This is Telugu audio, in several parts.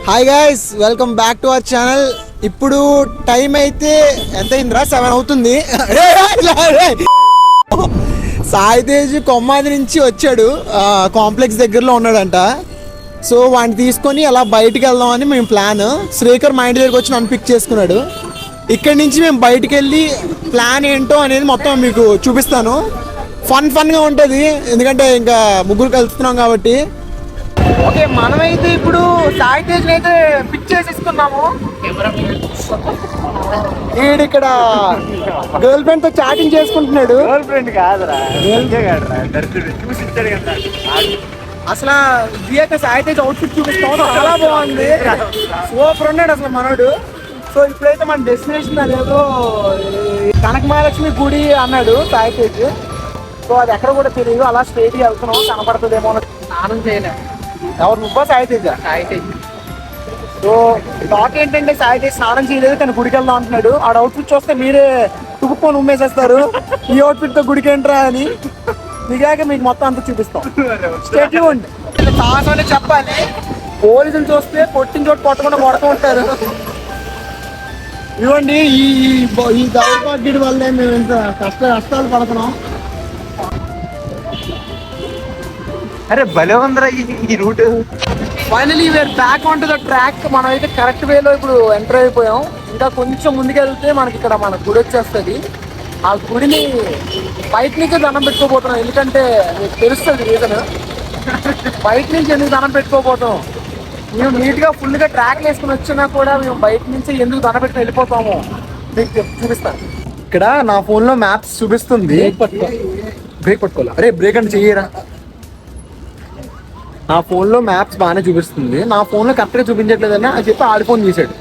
Hi guys, welcome back to our channel. ఇప్పుడు టైం అయితే ఎంత అయిందిరా? 7 అవుతుంది. సాయి తేజ్ కొమ్మాది నుంచి వచ్చాడు, కాంప్లెక్స్ దగ్గరలో ఉన్నాడంట. సో వాడిని తీసుకొని అలా బయటికి వెళ్దామని మేము ప్లాన్. శ్రీకర్ మా ఇంటి దగ్గరికి వచ్చి నన్ను పిక్ చేసుకున్నాడు. ఇక్కడి నుంచి మేము బయటికి వెళ్ళి ప్లాన్ ఏంటో అనేది మొత్తం మీకు చూపిస్తాను. ఫన్గా ఉంటుంది, ఎందుకంటే ఇంకా ముగ్గురు కలుస్తున్నాం కాబట్టి. ఓకే, మనమైతే ఇప్పుడు సాయి తేజ్ అయితే పిక్ చేసేసుకున్నాము. వీడు ఇక్కడ గర్ల్ ఫ్రెండ్ తో చాటింగ్ చేసుకుంటున్నాడు. గర్ల్ ఫ్రెండ్ కాదురా, అసలు ఇది అయితే సాయి తేజ్ అవుట్ఫిట్ చూపిస్తాం, చాలా బాగుంది, సూపర్ ఉన్నాడు అసలు మనోడు. సో ఇప్పుడైతే మన డెస్టినేషన్ అదేదో కనక మహాలక్ష్మి గుడి అన్నాడు సాయి తేజ్. సో అది ఎక్కడ కూడా తెలియదు, అలా స్ట్రైట్గా వెళ్తున్నాం, కనపడుతుందేమో. స్నానం చేయలేము. ఎవరు నువ్వా సాయి తేజ? సాయి తేజ్. సో టాక్ ఏంటంటే సాయి తేజ్ స్నానం చేయలేదు కానీ గుడికి వెళ్దాం అంటున్నాడు. ఆడ అవుట్ఫిట్ చూస్తే మీరే తుప్పుకొని ఉమ్మేసేస్తారు, ఈ అవుట్ఫిట్ తో గుడికి ఏంట్రా అని. దిగాక మీకు మొత్తం అంతా చూపిస్తాం. స్టేట్ ఉండి సాహసమని చెప్పాలి. పోలీసులు చూస్తే పొట్టిన చోటు కొట్టకుండా కొడుతూ ఉంటారు. ఇవ్వండి, ఈ దౌర్భాగ్యుడి వల్లే మేము ఇంత కష్టాలు పడుతున్నాం. అరే భలే ఉందిరా ఈ route. Finally we're back on to the track. మనం అయితే కరెక్ట్ వేలో ఇప్పుడు ఎంటర్ అయిపోయాం. ఇంకా కొంచెం ముందుకెళ్తే మనకి ఇక్కడ మన గుడి వచ్చేస్తుంది. ఆ గుడిని బయట నుంచే దండం పెట్టుకోబోతున్నాం, ఎందుకంటే మీకు తెలుస్తుంది రీజన్. బయట నుంచి ఎందుకు దండం పెట్టుకోబోతాం, మేము నీట్గా ఫుల్గా ట్రాక్ వేసుకుని వచ్చినా కూడా మేము బయట నుంచి ఎందుకు దండం పెట్టుకుని వెళ్ళిపోతాము మీకు చూపిస్తాను. ఇక్కడ నా ఫోన్లో మ్యాప్స్ చూపిస్తుంది. బ్రేక్ పట్టుకోవాలా? అరే బ్రేక్ అంటే చెయ్యరా. నా ఫోన్లో మ్యాప్స్ బాగానే చూపిస్తుంది, నా ఫోన్లో కరెక్ట్గా చూపించట్లేదని అది చెప్పి ఆడి ఫోన్ తీసాడు.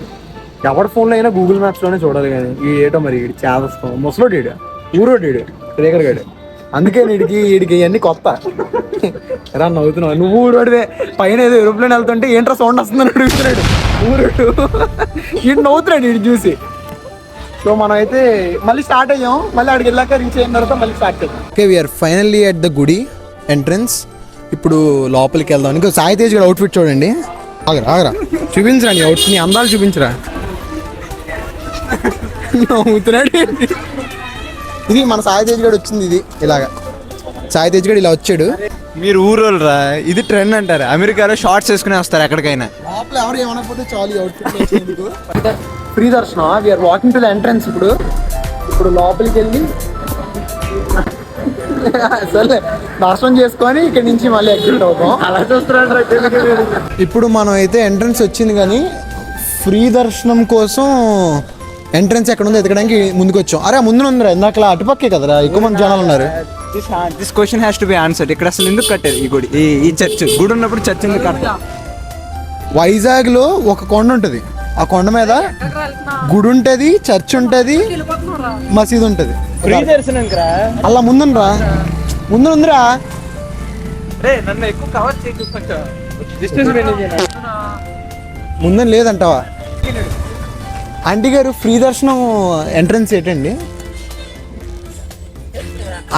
ఎవరి ఫోన్లో అయినా గూగుల్ మ్యాప్స్లోనే చూడాలి కానీ ఈ ఏటో మరి వీడి చేస్తాం. ముసలోడు ఈడు, ఊరోడు ఈడు, రేఖర్ గాడు. అందుకే వీడికి ఇవన్నీ కొత్త. ఎలా నవ్వుతున్నావు నువ్వు? ఊరోడివే. పైన ఏదో ఏరోప్లేన్ వెళ్తుంటే ఏంట్రా సౌండ్ వస్తుందని అడుగుతున్నాడు ఊరోడు. వీడు నవ్వుతున్నాడు వీడు చూసి. సో మనం అయితే మళ్ళీ స్టార్ట్ అయ్యాం. మళ్ళీ అక్కడికి వెళ్ళాక రీచ్ అయిన తర్వాత మళ్ళీ స్టార్ట్ అయ్యాం. Okay, we're finally at the గుడి ఎంట్రన్స్. ఇప్పుడు లోపలికి వెళ్దాం. ఇంకా సాయి తేజ్ గారు అవుట్ఫిట్ చూడండి. ఆగరా చూపించరా, నీ అవుట్ఫిట్, నీ అందాలు చూపించరా. నవ్వుతున్నాడు. ఇది మన సాయి తేజ్ గారు వచ్చింది. ఇది ఇలాగా సాయి తేజ్ గారు ఇలా వచ్చాడు. మీరు ఊరోళ్ళు రా, ఇది ట్రెండ్ అంటారు. అమెరికాలో షార్ట్స్ వేసుకుని వస్తారు ఎక్కడికైనా. లోపల ఎవరు ఏమనకపోతే చాలు అవుట్ఫిట్. ఫ్రీ దర్శనం. We're walking to the entrance. ఇప్పుడు లోపలికి వెళ్ళి సరే దర్శనం చేసుకొని ఇక్కడ నుంచి మళ్ళీ ఎగ్జిట్ అవుతాం. అలా చూస్తున్నాడు. ఇప్పుడు మనం అయితే ఎంట్రన్స్ వచ్చింది కానీ ఫ్రీ దర్శనం కోసం ఎంట్రన్స్ ఎక్కడ ఉందో ఎతకడానికి ముందుకు వచ్చాం. అరే ముందు ఉందిరా, ఇందాక అటుపక్కే కదరా ఎక్కువ మంది జనాలు ఉన్నారు. This question has to be answered. ఇక్కడ అసలు ఎందుకు కట్టారు ఈ గుడి? ఈ చర్చ్ గుడి ఉన్నప్పుడు చర్చ్ ఎందుకు కట్టారు? వైజాగ్లో ఒక కొండ ఉంటుంది, ఆ కొండ మీద గుడి ఉంటుంది, చర్చ్ ఉంటుంది, మసీదు ఉంటుంది. ఫ్రీ దర్శనం అలా ముందురా నన్ను ఎక్కువ కవర్ చేయకుండా ముందని లేదంటావా? ఆంటీ గారు ఫ్రీ దర్శనం ఎంట్రన్స్ ఏంటండి?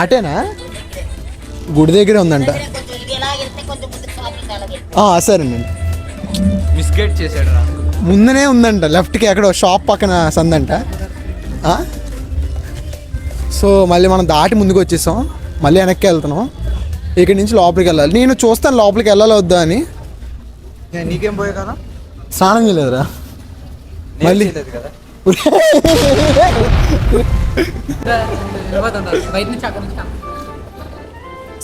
అటేనా? గుడి దగ్గరే ఉందంట. సరేనండి. మిస్గైడ్ చేశాడు రా. ముందనే ఉందంట, లెఫ్ట్కి ఎక్కడో షాప్ పక్కన సందంట. సో మళ్ళీ మనం దాటి ముందుకు వచ్చేసాం, మళ్ళీ వెనక్కి వెళ్తున్నాం. ఇక్కడి నుంచి లోపలికి వెళ్ళాలి. నేను చూస్తాను లోపలికి వెళ్ళాలి వద్దా అని. నీకేం పోయే కదా, స్నానం చేయలేదురా మళ్ళీ.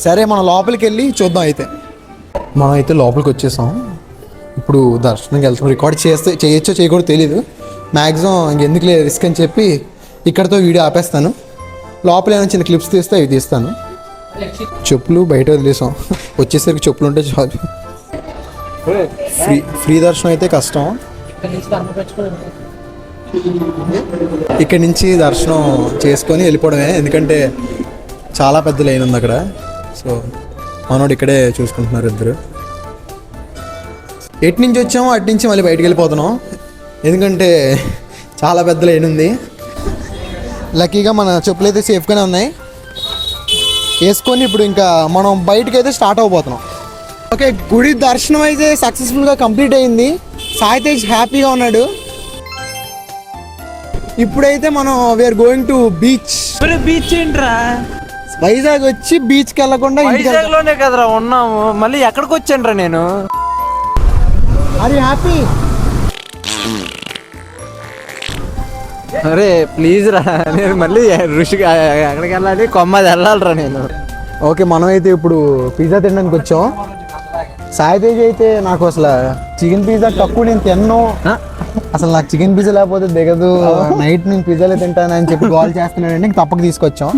సరే మనం లోపలికి వెళ్ళి చూద్దాం. అయితే మనం అయితే లోపలికి వచ్చేసాం. ఇప్పుడు దర్శనంకి వెళ్తాం. రికార్డ్ చేయొచ్చో చేయకూడదు తెలీదు. మ్యాక్సిమం ఇంకెందుకు లేదు రిస్క్ అని చెప్పి ఇక్కడతో వీడియో ఆపేస్తాను. లోపల ఏమైనా చిన్న క్లిప్స్ తీస్తే అవి తీస్తాను. చెప్పులు బయట వదిలేసాం, వచ్చేసరికి చెప్పులు ఉంటే చాలు. ఫ్రీ దర్శనం అయితే కష్టం. ఇక్కడి నుంచి దర్శనం చేసుకొని వెళ్ళిపోవడమే, ఎందుకంటే చాలా పెద్ద లైన్ ఉంది అక్కడ. సో మనోడు ఇక్కడే చూసుకుంటున్నారు ఇద్దరు. ఎటు నుంచి వచ్చామో అటు నుంచి మళ్ళీ బయటికి వెళ్ళిపోతున్నాం, ఎందుకంటే చాలా పెద్ద లైన్ ఉంది. లక్కీగా మన చెప్పులు అయితే సేఫ్గానే ఉన్నాయి వేసుకొని ఇప్పుడు ఇంకా మనం బయటకు అయితే స్టార్ట్ అవబోతున్నాం. ఓకే, గుడి దర్శనం అయితే సక్సెస్ఫుల్ గా కంప్లీట్ అయింది. సాయి తేజ్ హ్యాపీగా ఉన్నాడు. ఇప్పుడైతే మనం we're going to beach. Beach ఏంట్రా? వైజాగ్ వచ్చి బీచ్ కి వెళ్ళకుండా వైజాగ్ లోనే కదరా ఉన్నాము, మళ్ళీ ఎక్కడికి వచ్చానురా నేను? అది హ్యాపీ. అరే ప్లీజ్ రా, నేను మళ్ళీ ఋషికి ఎక్కడికి వెళ్ళాలి, కొమ్మది వెళ్ళాలిరా నేను. ఓకే, మనం అయితే ఇప్పుడు పిజ్జా తినడానికి వచ్చాం. సాయి తేజ్ అయితే నాకు అసలు చికెన్ పిజ్జా తక్కువ నేను తిన్నాను, అసలు నాకు చికెన్ పిజ్జా లేకపోతే దిగదు, నైట్ నేను పిజ్జాలే తింటానని చెప్పి కాల్ చేస్తున్నాడంటే ఇంక తప్పక తీసుకొచ్చాం.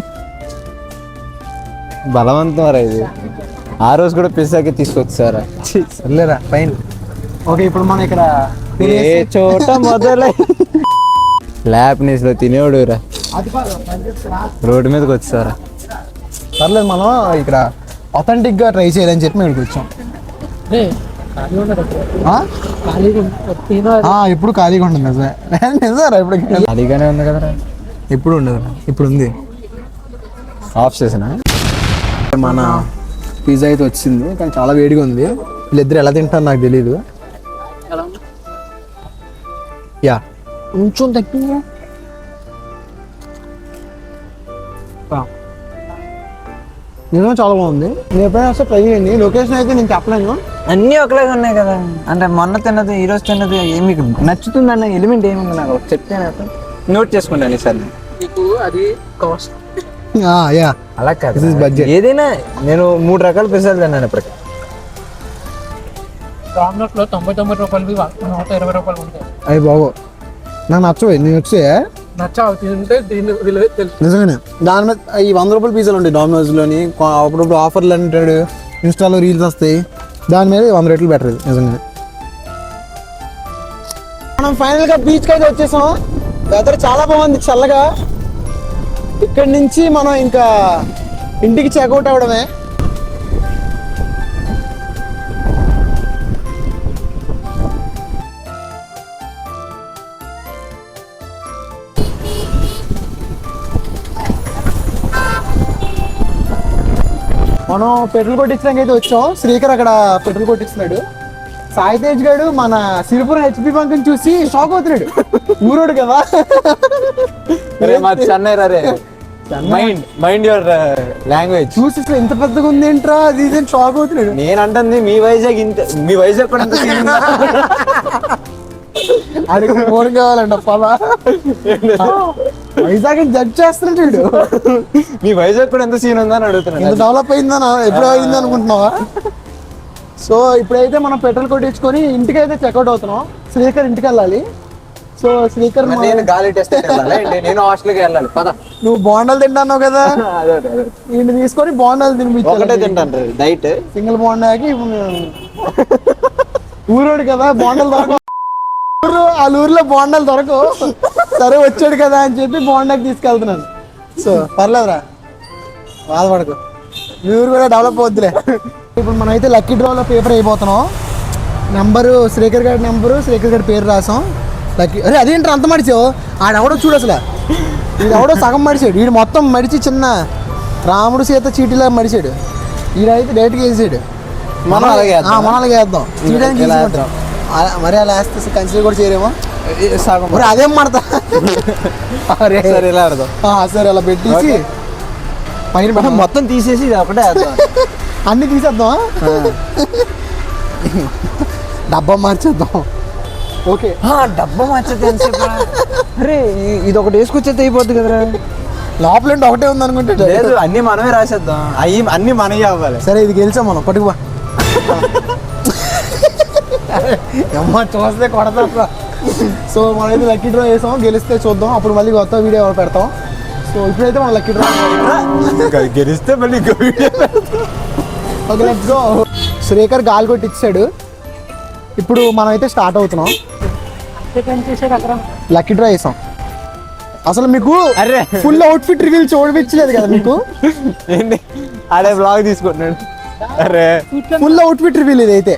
బలవంతం రా ఇది. ఆ రోజు కూడా పిజ్జాకి తీసుకొచ్చారా? సర్లేరా ఫైన్. ఓకే, ఇప్పుడు మనం ఇక్కడ ఏ చోట మొదలై ల్యాప్నెస్ లో తినేవాడు రా, రోడ్డు మీదకి వచ్చారా? పర్లేదు, మనం ఇక్కడ అథెంటిక్ గా ట్రై చేయాలని చెప్పి మేము ఇక్కడికి వచ్చాం. ఎప్పుడు ఖాళీగా ఉంటుంది నిజారా? ఇప్పుడు ఖాళీగానే ఉంది కదరా. ఎప్పుడు ఉండదు, ఇప్పుడు ఉంది. ఆఫ్ చేసినా మన పిజ్జా అయితే వచ్చింది, కానీ చాలా వేడిగా ఉంది. వీళ్ళిద్దరు ఎలా తింటారు నాకు తెలీదు. యా, కొంచెం తక్కువ. నిజంగా చాలా బాగుంది. నేను ఎప్పుడైనా వస్తే ట్రై చేయండి. లొకేషన్ అయితే నేను చెప్పలేను, అన్నీ ఒకలాగా ఉన్నాయి కదా. అంటే మొన్న తిన్నది ఈ రోజు తిన్నది మీకు నచ్చుతుంది అన్న ఎలిమెంట్ ఏముంది నాకు చెప్తే నాకు నోట్ చేసుకుంటాను ఈసారి. నీకు అది కాస్ట్ యా అలా కాదు, This is budget. ఏదైనా నేను 3 రకాల పిజ్జాలు తిన్నాను ఇప్పటికి. రామ్నోట్ లో 99 రూపాయలవి 120 రూపాయలు ఉంటాయి. అవి బాగో, నాకు నచ్చవు. నేను వచ్చే నచ్చావు తింటే దీని విలువ తెలుసు. నిజంగానే దాని మీద ఈ 100 రూపాయల పిజ్జాలు ఉంటాయి డామినోస్లోని, అప్పుడప్పుడు ఆఫర్లు అంటాడు, ఇన్స్టాలో రీల్స్ వస్తాయి, దాని మీద 100 రేట్లు బెటర్ ఇది నిజంగా. మనం ఫైనల్గా బీచ్కి అయితే వచ్చేసాం. వెదర్ చాలా బాగుంది, చల్లగా. ఇక్కడి నుంచి మనం ఇంకా ఇంటికి చెక్అవుట్ అవ్వడమే. మనం పెట్రోల్ కొట్టించడానికి అయితే వచ్చాం. శ్రీకర్ అక్కడ పెట్రోల్ కొట్టిస్తున్నాడు. సాయి తేజ్ గారు మన సిరిపురం హెచ్పి బంక్ చూసి షాక్ అవుతున్నాడు. ఊరోడు కదా, చెన్నై రే, మైండ్ యువర్ లాంగ్వేజ్. చూసి అసలు ఎంత పెద్దగా ఉంది ఏంట్రా అది ఇది అని షాక్ అవుతున్నాడు. నేను అంటుంది మీ వైజాగ్ ఇంత, మీ వైజాగ్ కూడా ఇంత scene ఉందా? అడిగి ఫోన్ కావాలంట పదా. వైజాగ్ జడ్జ్ చేస్తున్నాడు. మీ వైజాగ్ కూడా ఎంత సీన్ ఉందా అని అడుగుతున్నాను. ఎంత డెవలప్ అయిందనా, ఎప్పుడో అయింది అనుకుంటున్నావా? సో ఇప్పుడైతే మనం పెట్రోల్ కొట్టించుకొని ఇంటికి అయితే చెక్అవుట్ అవుతున్నాం. శ్రీకర్ ఇంటికి వెళ్ళాలి. సో శ్రీకర్ నేను గాలి టెస్ట్ నేను హాస్టల్కి వెళ్ళాలి పద. నువ్వు బోండాలు తింటాన్నావు కదా, వీడిని తీసుకొని బోండాలు ఒకటే తినిపించాలి. తింటాను డైట్. సింగిల్ బోండాకి ఊరోడు కదా, బోండాలు దొరకవు. వాళ్ళ ఊర్లో బోండాలు దొరకవు. సరే వచ్చాడు కదా అని చెప్పి బోండాకి తీసుకెళ్తున్నాను. సో పర్లేదురా, బాధపడకు, మీ ఊరు కూడా డెవలప్ అవుద్దిలే. ఇప్పుడు మనం అయితే లక్కీ డ్రాలో పేపర్ అయిపోతున్నాం. నెంబరు శ్రీకర్ గారి నెంబరు, శ్రీకర్ గారి పేరు రాసాం. లక్కీ అరే అదేంటి అంత మడిచావు? ఆడెవడో చూడు అసలు, ఈడెవడో సగం మడిచాడు. వీడు మొత్తం మడిచి చిన్న రాముడు సీత చీటీలా మడిచాడు. ఈడైతే డైరెక్ట్గా వేసాడు. మనం అలాగే వేద్దాం. తీయడానికి easy ఉంటుంది. మరి అలా వేస్తే కన్సిడర్ కూడా చేయరేమో. సగం మరి అదేం మడతా. అరే సరే ఇలా ఆడదాం. సరే అలా పెట్టేసి పైన మనం మొత్తం తీసేసి ఇది ఒకటే వేద్దాం. అన్ని తీసేద్దాం, డబ్బా మార్చేద్దాం. ఓకే, డబ్బా మార్చేది. అరే ఇది ఒకటి వేసుకొచ్చేది అయిపోద్ది కదరా. లోపల ఒకటే ఉంది అనుకుంటే. లేదు, అన్ని మనమే రాసేద్దాం. అవి అన్ని మనవి అవ్వాలి. సరే ఇది గెలిచాం మనం, పట్టుకుపా. అమ్మ చూస్తే కొడతా. సో మనమైతే లక్కీ డ్రా వేసాం, గెలిస్తే చూద్దాం, అప్పుడు మళ్ళీ కొత్త వీడియో పెడతాం. సో ఇప్పుడైతే మనం లక్కీ డ్రా గెలిస్తే మళ్ళీ ఓకే లెట్స్ గో. శ్రీకర్ గాలి కొట్టి ఇచ్చాడు. ఇప్పుడు మనం అయితే స్టార్ట్ అవుతున్నాం. లక్కీ డ్రా వేసాం. అసలు మీకు అరే ఫుల్ అవుట్ఫిట్ రివీల్ చూడవిచ్చలేదు కదా మీకు. ఏంటి అదే బ్లాగ్ తీసుకుంటున్నాడు. అరే ఫుల్ అవుట్ఫిట్ రివీల్ ఇది అయితే.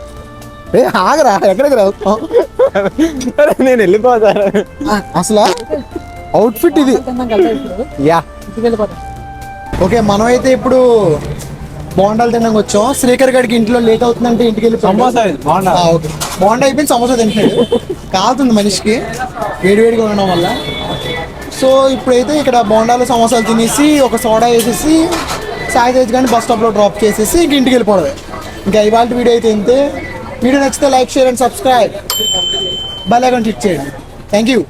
ఆగరా, ఎక్కడికి రావుతాం, నేను వెళ్ళిపోతాను. అసలు అవుట్ఫిట్ ఇది. యా ఓకే, మనం అయితే ఇప్పుడు బోండాలు తినడానికి వచ్చాం. శ్రీకర్ గడికి ఇంట్లో లేట్ అవుతుందంటే ఇంటికి వెళ్ళి సమోసా ఇది, బోండా. ఓకే, బోండా అయిపోయింది, సమోసా తింటున్నాడు. కాలుతుంది మనిషికి వేడివేడిగా ఉండడం వల్ల. సో ఇప్పుడైతే ఇక్కడ బోండాలు సమోసాలు తినేసి ఒక సోడా వేసేసి సాయి తేజ్ గారిని బస్ స్టాప్లో డ్రాప్ చేసేసి ఇంక ఇంటికి వెళ్ళిపోవడమే. ఇంకా ఇవాళ వీడియో అయితే ఇంతే. వీడియో నచ్చితే like, share and subscribe, bell icon click చేయండి. Thank you.